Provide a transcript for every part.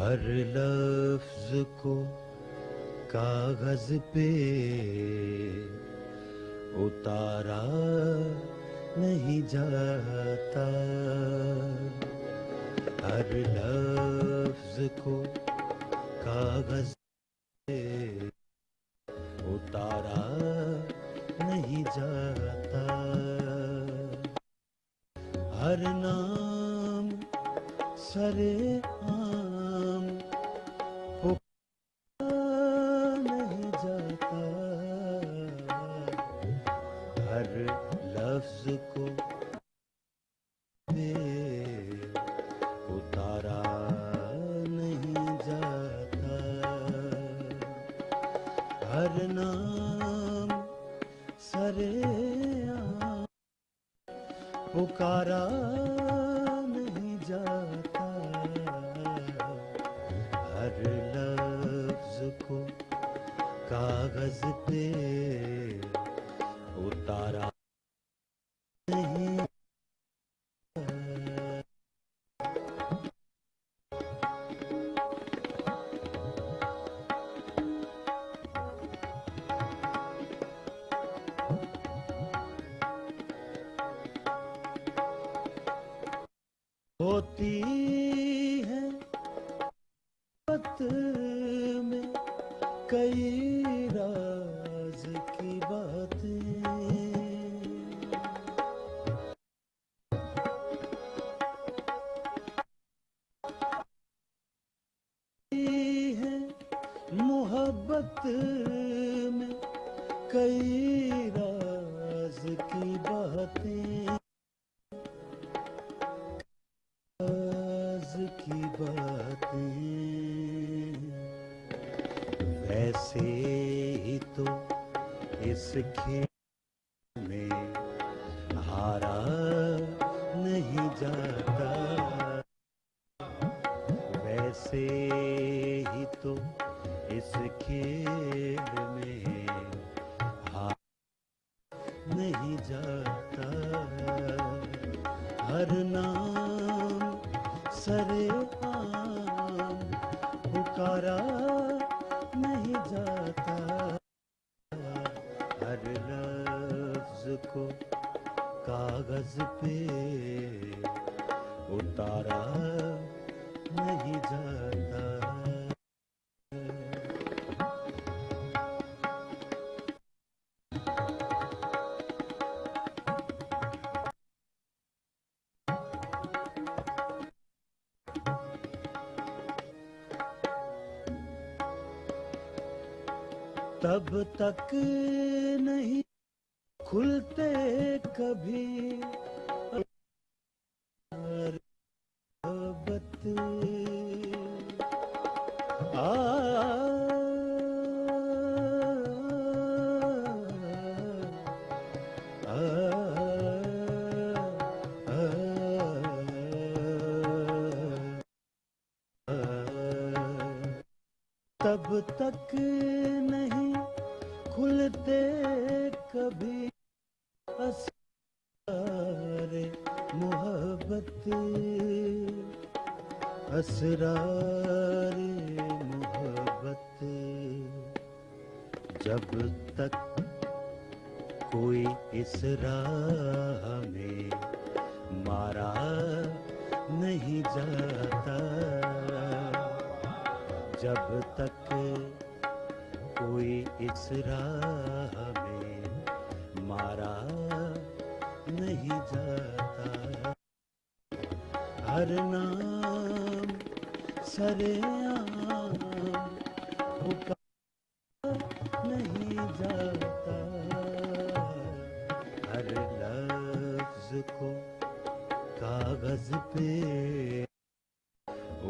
हर लफ्ज को कागज पे उतारा नहीं जाता, हर लफ्ज को कागज पे उतारा नहीं जाता, हर नाम सरे आम नहीं जाता, हर लफ्ज को उतारा नहीं जाता, हर नाम सरे आम पुकारा नहीं जाता, हर लफ्ज को कागज पे उतारा नहीं। होती है बात में कई राज की बातें, है मोहब्बत में कई राज की बातें, राज की बातें, वैसे ही तो इस खेल में हारा नहीं जाता, वैसे ही तो इस खेल में हार नहीं जाता, हर नाम सरे आम पुकारा नहीं जाता, हर लफ्ज को कागज पे उतारा नहीं जाता। तब तक नहीं खुलते कभी मोहब्बत, तब तक नहीं खुलते कभी असरारे मोहब्बत, असरारे मोहब्बत, जब तक कोई इस राह में मारा नहीं जाता, जब तक कोई इस राह में मारा नहीं जाता, हर नाम सरे आम पुकारा नहीं जाता, हर लफ्ज को कागज पे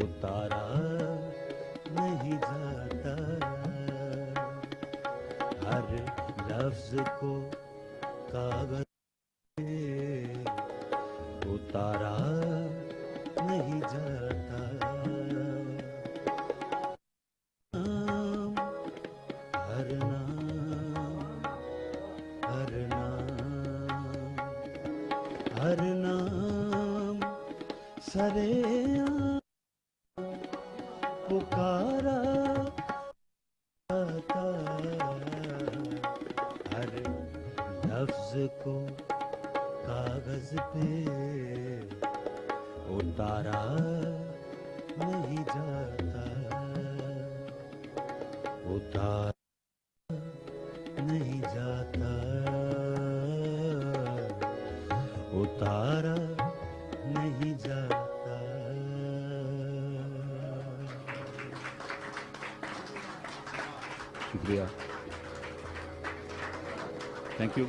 उतारा नहीं जाता, हर लफ्ज को कागज पे उतारा नहीं जाता। नाम, हर नाम, हर नाम, हर नाम सरेआम पुकारा जाता। हर लफ्ज को कागज पे उतारा नहीं जाता। उतारा नहीं जाता। उतारा नहीं जाता। शुक्रिया, थैंक यू।